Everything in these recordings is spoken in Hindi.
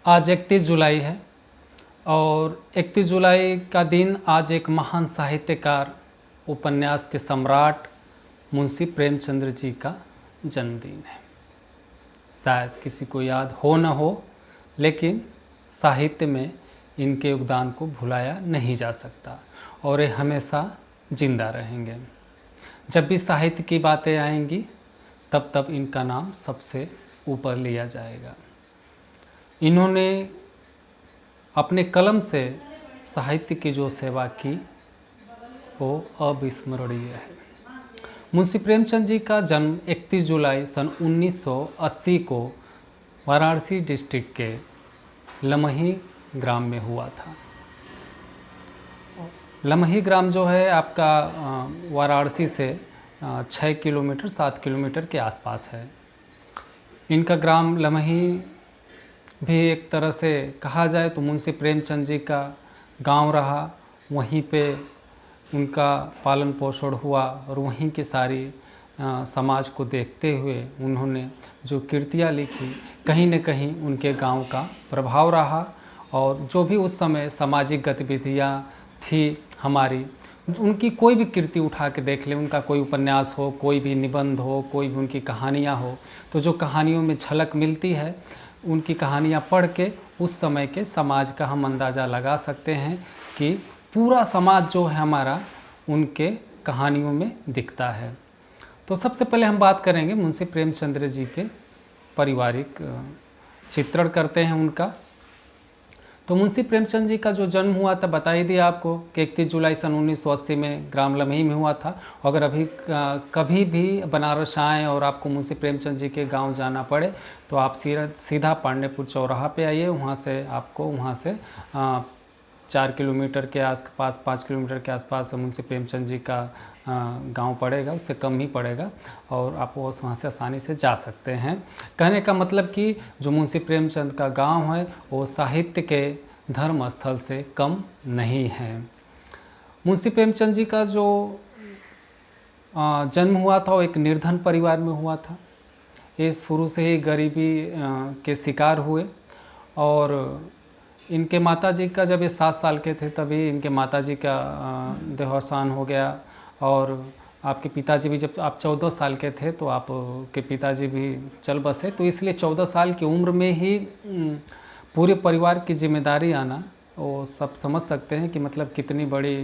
आज 31 जुलाई है और 31 जुलाई का दिन आज एक महान साहित्यकार, उपन्यास के सम्राट मुंशी प्रेमचंद्र जी का जन्मदिन है। शायद किसी को याद हो न हो, लेकिन साहित्य में इनके योगदान को भुलाया नहीं जा सकता और ये हमेशा जिंदा रहेंगे। जब भी साहित्य की बातें आएंगी तब तब इनका नाम सबसे ऊपर लिया जाएगा। इन्होंने अपने कलम से साहित्य की जो सेवा की वो अविस्मरणीय है। मुंशी प्रेमचंद जी का जन्म 31 जुलाई सन 1980 को वाराणसी डिस्ट्रिक्ट के लमही ग्राम में हुआ था। लमही ग्राम जो है आपका वाराणसी से 6 किलोमीटर 7 किलोमीटर के आसपास है। इनका ग्राम लमही भी एक तरह से कहा जाए तो मुंशी प्रेमचंद जी का गांव रहा। वहीं पे उनका पालन पोषण हुआ और वहीं की सारी समाज को देखते हुए उन्होंने जो कृतियाँ लिखी, कहीं न कहीं उनके गांव का प्रभाव रहा। और जो भी उस समय सामाजिक गतिविधियाँ थी हमारी, उनकी कोई भी कृति उठा के देख लें, उनका कोई उपन्यास हो, कोई भी निबंध हो, कोई भी उनकी कहानियाँ हो, तो जो कहानियों में झलक मिलती है, उनकी कहानियाँ पढ़ के उस समय के समाज का हम अंदाज़ा लगा सकते हैं कि पूरा समाज जो है हमारा उनके कहानियों में दिखता है। तो सबसे पहले हम बात करेंगे मुंशी प्रेमचंद्र जी के पारिवारिक चित्रण करते हैं उनका। तो मुंशी प्रेमचंद जी का जो जन्म हुआ था बता ही दिया आपको कि 31 जुलाई सन 1980 में ग्राम लमही में हुआ था। अगर अभी कभी भी बनारस आएँ और आपको मुंशी प्रेमचंद जी के गांव जाना पड़े तो आप सीधा पांडेपुर चौराहा पे आइए। वहाँ से आपको वहाँ से 4 किलोमीटर के आसपास 5 किलोमीटर के आसपास मुंशी प्रेमचंद जी का गांव पड़ेगा, उससे कम ही पड़ेगा और आप वहाँ से आसानी से जा सकते हैं। कहने का मतलब कि जो मुंशी प्रेमचंद का गांव है वो साहित्य के धर्म स्थल से कम नहीं है। मुंशी प्रेमचंद जी का जो जन्म हुआ था वो एक निर्धन परिवार में हुआ था। ये शुरू से ही गरीबी के शिकार हुए और इनके माताजी का जब ये 7 साल के थे तभी इनके माताजी का देहावसान हो गया। और आपके पिताजी भी जब आप 14 साल के थे तो आपके पिताजी भी चल बसे। तो इसलिए 14 साल की उम्र में ही पूरे परिवार की जिम्मेदारी आना, वो सब समझ सकते हैं कि मतलब कितनी बड़ी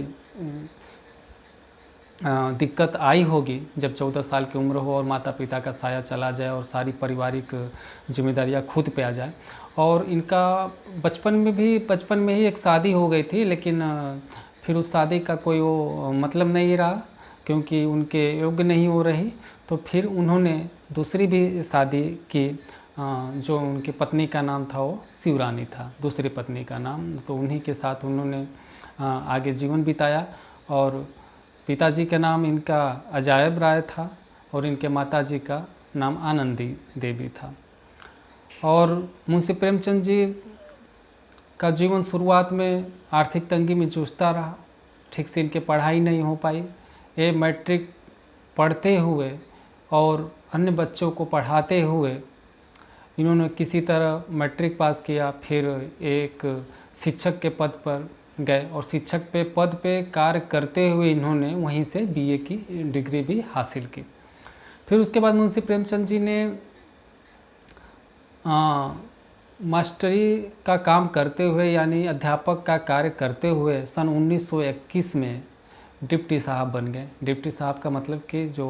दिक्कत आई होगी जब 14 साल की उम्र हो और माता पिता का साया चला जाए और सारी पारिवारिक जिम्मेदारियां खुद पे आ जाए। और इनका बचपन में ही एक शादी हो गई थी, लेकिन फिर उस शादी का कोई वो मतलब नहीं रहा क्योंकि उनके योग्य नहीं हो रही। तो फिर उन्होंने दूसरी भी शादी की, जो उनकी पत्नी का नाम था वो शिवरानी था, दूसरी पत्नी का नाम। तो उन्हीं के साथ उन्होंने आगे जीवन बिताया। और पिताजी का नाम इनका अजायब राय था और इनके माताजी का नाम आनंदी देवी था। और मुंशी प्रेमचंद जी का जीवन शुरुआत में आर्थिक तंगी में जूझता रहा। ठीक से इनकी पढ़ाई नहीं हो पाई। ये मैट्रिक पढ़ते हुए और अन्य बच्चों को पढ़ाते हुए इन्होंने किसी तरह मैट्रिक पास किया। फिर एक शिक्षक के पद पर गए और शिक्षक पे पद पे कार्य करते हुए इन्होंने वहीं से बीए की डिग्री भी हासिल की। फिर उसके बाद मुंशी प्रेमचंद जी ने मास्टरी का काम करते हुए यानी अध्यापक का कार्य करते हुए सन 1921 में डिप्टी साहब बन गए। डिप्टी साहब का मतलब कि जो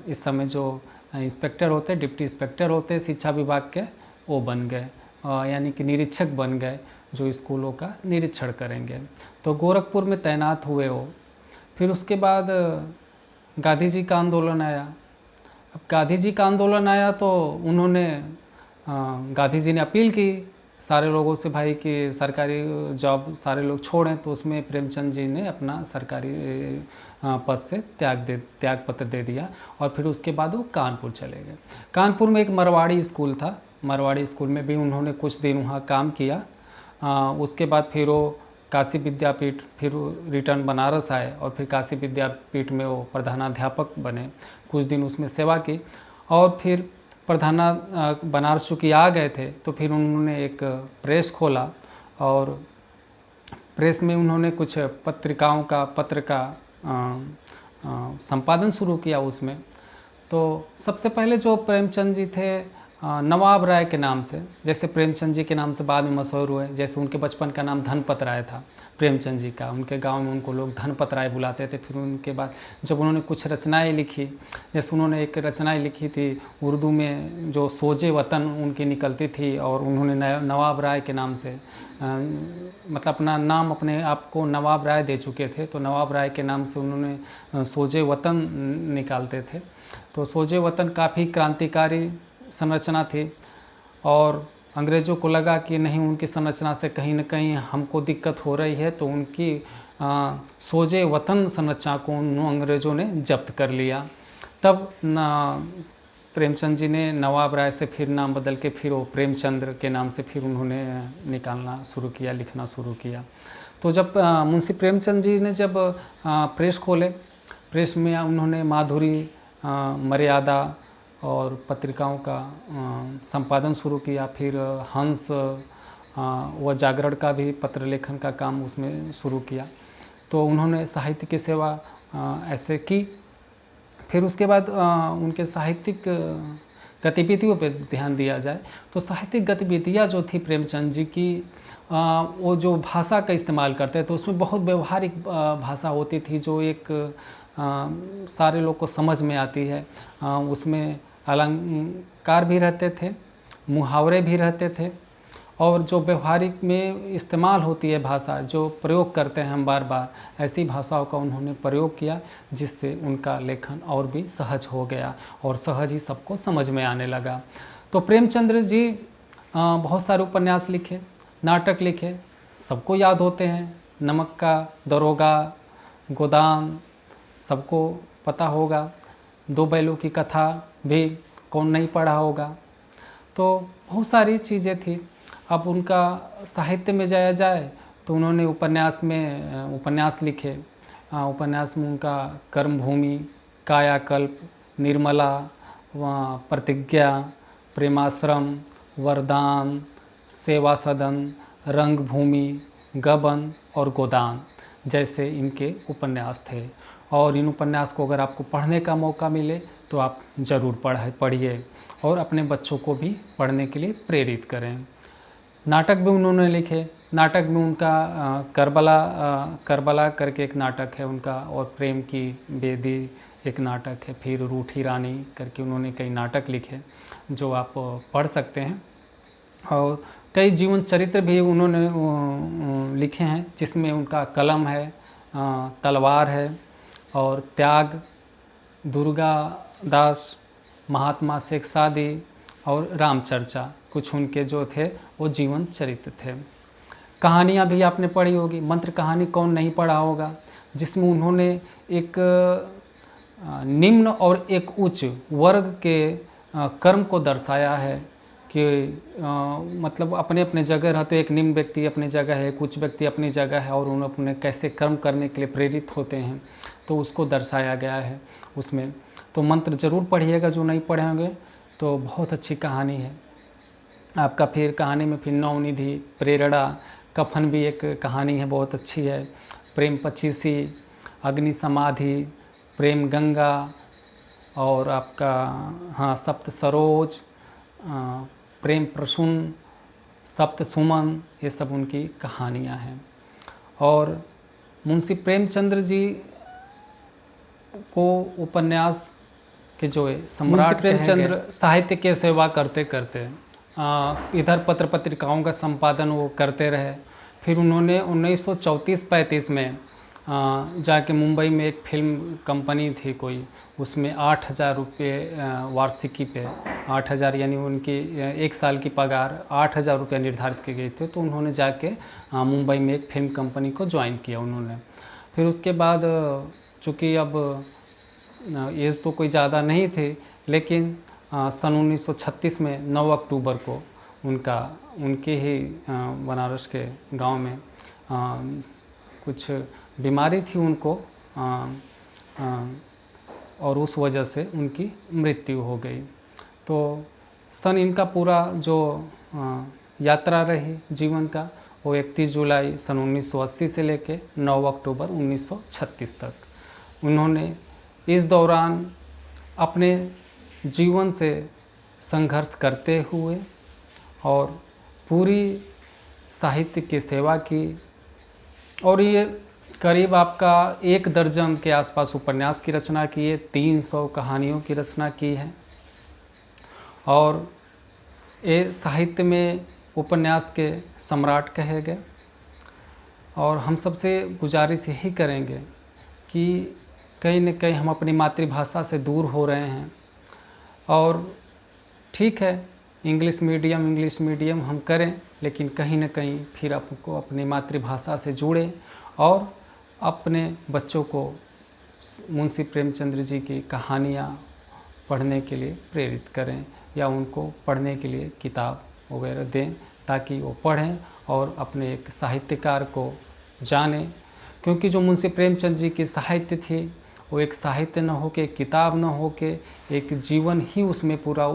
इस समय जो इंस्पेक्टर होते, डिप्टी इंस्पेक्टर होते शिक्षा विभाग के, वो बन गए। यानी कि निरीक्षक बन गए जो स्कूलों का निरीक्षण करेंगे। तो गोरखपुर में तैनात हुए वो। फिर उसके बाद गांधी जी का आंदोलन आया। अब गांधी जी का आंदोलन आया तो उन्होंने गांधी जी ने अपील की सारे लोगों से, भाई कि सरकारी जॉब सारे लोग छोड़ें। तो उसमें प्रेमचंद जी ने अपना सरकारी पद से त्याग पत्र दे दिया और फिर उसके बाद वो कानपुर चले गए। कानपुर में एक मरवाड़ी स्कूल था, मरवाड़ी स्कूल में भी उन्होंने कुछ दिन वहाँ काम किया। उसके बाद फिर वो काशी विद्यापीठ, फिर रिटर्न बनारस आए और फिर काशी विद्यापीठ में वो प्रधानाध्यापक बने। कुछ दिन उसमें सेवा की और फिर बनारस चूँकि आ गए थे, तो फिर उन्होंने एक प्रेस खोला और प्रेस में उन्होंने कुछ पत्रिकाओं का पत्र का संपादन शुरू किया उसमें। तो सबसे पहले जो प्रेमचंद जी थे नवाब राय के नाम से, जैसे प्रेमचंद जी के नाम से बाद में मशहूर हुए, जैसे उनके बचपन का नाम धनपत राय था प्रेमचंद जी का, उनके गांव में उनको लोग धनपत राय बुलाते थे। फिर उनके बाद जब उन्होंने कुछ रचनाएं लिखी, जैसे उन्होंने एक रचनाएं लिखी थी उर्दू में जो सोजे वतन उनकी निकलती थी, और उन्होंने नवाब राय के नाम से मतलब अपना नाम अपने आप को नवाब राय दे चुके थे, तो नवाब राय के नाम से उन्होंने सोजे वतन निकालते थे। तो सोजे वतन काफ़ी क्रांतिकारी संरचना थी, और अंग्रेज़ों को लगा कि नहीं, उनकी संरचना से कहीं न कहीं हमको दिक्कत हो रही है, तो उनकी सोजे वतन संरचना को अंग्रेज़ों ने जब्त कर लिया। तब प्रेमचंद जी ने नवाब राय से फिर नाम बदल के फिर वो प्रेमचंद्र के नाम से फिर उन्होंने निकालना शुरू किया, लिखना शुरू किया। तो जब मुंशी प्रेमचंद जी ने जब प्रेस खोले, प्रेस में उन्होंने माधुरी, मर्यादा और पत्रिकाओं का संपादन शुरू किया। फिर हंस व जागरण का भी पत्र लेखन का काम उसमें शुरू किया। तो उन्होंने साहित्य की सेवा ऐसे की। फिर उसके बाद उनके साहित्यिक गतिविधियों पे ध्यान दिया जाए तो साहित्यिक गतिविधियाँ जो थी प्रेमचंद जी की, वो जो भाषा का इस्तेमाल करते तो उसमें बहुत व्यवहारिक भाषा होती थी, जो एक सारे लोग को समझ में आती है। उसमें अलंकार भी रहते थे, मुहावरे भी रहते थे, और जो व्यवहारिक में इस्तेमाल होती है भाषा, जो प्रयोग करते हैं हम बार बार, ऐसी भाषाओं का उन्होंने प्रयोग किया, जिससे उनका लेखन और भी सहज हो गया और सहज ही सबको समझ में आने लगा। तो प्रेमचंद्र जी बहुत सारे उपन्यास लिखे, नाटक लिखे, सबको याद होते हैं। नमक का दरोगा, गोदान, सबको पता होगा। दो बैलों की कथा भी कौन नहीं पढ़ा होगा। तो बहुत सारी चीज़ें थी। अब उनका साहित्य में जाया जाए तो उन्होंने उपन्यास लिखे। उपन्यास में उनका कर्मभूमि, कायाकल्प, निर्मला, प्रतिज्ञा, प्रेमाश्रम, वरदान, सेवा सदन, रंगभूमि, गबन और गोदान जैसे इनके उपन्यास थे। और इन उपन्यास को अगर आपको पढ़ने का मौका मिले तो आप ज़रूर पढ़िए और अपने बच्चों को भी पढ़ने के लिए प्रेरित करें। नाटक भी उन्होंने लिखे। नाटक में उनका करबला करके एक नाटक है उनका, और प्रेम की बेदी एक नाटक है। फिर रूठी रानी करके उन्होंने कई नाटक लिखे जो आप पढ़ सकते हैं। और कई जीवन चरित्र भी उन्होंने लिखे हैं, जिसमें उनका कलम है, तलवार है, और त्याग, दुर्गा दास, महात्मा शेख सादी और रामचर्चा कुछ उनके जो थे वो जीवन चरित्र थे। कहानियाँ भी आपने पढ़ी होगी, मंत्र कहानी कौन नहीं पढ़ा होगा, जिसमें उन्होंने एक निम्न और एक उच्च वर्ग के कर्म को दर्शाया है कि मतलब अपने अपने जगह रहते, एक निम्न व्यक्ति अपनी जगह है, एक उच्च व्यक्ति अपनी जगह है, और उन्हें अपने कैसे कर्म करने के लिए प्रेरित होते हैं, तो उसको दर्शाया गया है उसमें। तो मंत्र ज़रूर पढ़िएगा, जो नहीं पढ़े होंगे तो बहुत अच्छी कहानी है आपका। फिर कहानी में फिर नवनिधि, प्रेरणा, कफन भी एक कहानी है, बहुत अच्छी है। प्रेम पचीसी, अग्नि समाधि, प्रेम गंगा, और आपका सप्त सरोज, प्रेम प्रसून, सप्त सुमन, ये सब उनकी कहानियाँ हैं। और मुंशी प्रेमचंद्र जी को उपन्यास के जो है सम्राट प्रेमचंद्र साहित्य के सेवा करते करते इधर पत्र पत्रिकाओं का संपादन वो करते रहे। फिर उन्होंने 1934-35 में जाके मुंबई में एक फिल्म कंपनी थी कोई, उसमें 8,000 रुपये वार्षिकी पे, 8,000 यानी उनकी एक साल की पगार 8,000 रुपये निर्धारित की गई थी। तो उन्होंने जाके मुंबई में एक फिल्म कंपनी को ज्वाइन किया उन्होंने। फिर उसके बाद चूँकि अब एज तो कोई ज़्यादा नहीं थी, लेकिन सन 1936 में 9 अक्टूबर को उनके ही बनारस के गांव में कुछ बीमारी थी उनको, और उस वजह से उनकी मृत्यु हो गई। तो सन इनका पूरा जो यात्रा रही जीवन का, वो 31 जुलाई सन 1980 से लेके 9 अक्टूबर 1936 तक। उन्होंने इस दौरान अपने जीवन से संघर्ष करते हुए और पूरी साहित्य की सेवा की, और ये करीब आपका 1 दर्जन के आसपास उपन्यास की रचना की है, 300 कहानियों की रचना की है, और ये साहित्य में उपन्यास के सम्राट कहे गए। और हम सबसे गुजारिश यही करेंगे कि कहीं न कहीं हम अपनी मातृभाषा से दूर हो रहे हैं, और ठीक है इंग्लिश मीडियम हम करें, लेकिन कहीं न कहीं फिर आपको अपनी मातृभाषा से जुड़ें और अपने बच्चों को मुंशी प्रेमचंद जी की कहानियाँ पढ़ने के लिए प्रेरित करें, या उनको पढ़ने के लिए किताब वगैरह दें, ताकि वो पढ़ें और अपने एक साहित्यकार को जानें। क्योंकि जो मुंशी प्रेमचंद जी की साहित्य थी, वो एक साहित्य न हो के, एक किताब न हो के, एक जीवन ही उसमें पूरा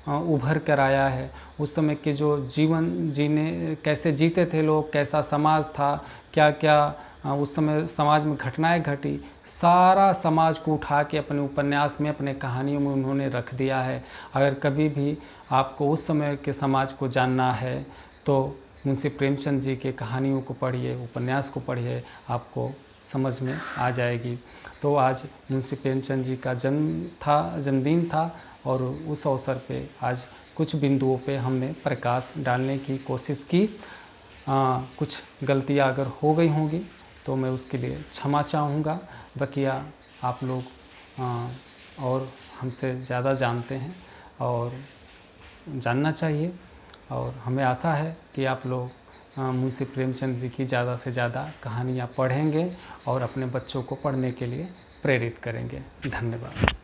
उभर कर आया है। उस समय के जो जीवन जीने कैसे जीते थे लोग, कैसा समाज था, क्या क्या उस समय समाज में घटनाएं घटी, सारा समाज को उठा के अपने उपन्यास में, अपने कहानियों में उन्होंने रख दिया है। अगर कभी भी आपको उस समय के समाज को जानना है तो मुंशी प्रेमचंद जी के कहानियों को पढ़िए, उपन्यास को पढ़िए, आपको समझ में आ जाएगी। तो आज मुंशी प्रेमचंद जी का जन्मदिन था, और उस अवसर पे आज कुछ बिंदुओं पे हमने प्रकाश डालने की कोशिश की। कुछ गलतियाँ अगर हो गई होंगी तो मैं उसके लिए क्षमा चाहूँगा। बकिया आप लोग और हमसे ज़्यादा जानते हैं और जानना चाहिए, और हमें आशा है कि आप लोग मुंशी प्रेमचंद जी की ज़्यादा से ज़्यादा कहानियाँ पढ़ेंगे और अपने बच्चों को पढ़ने के लिए प्रेरित करेंगे। धन्यवाद।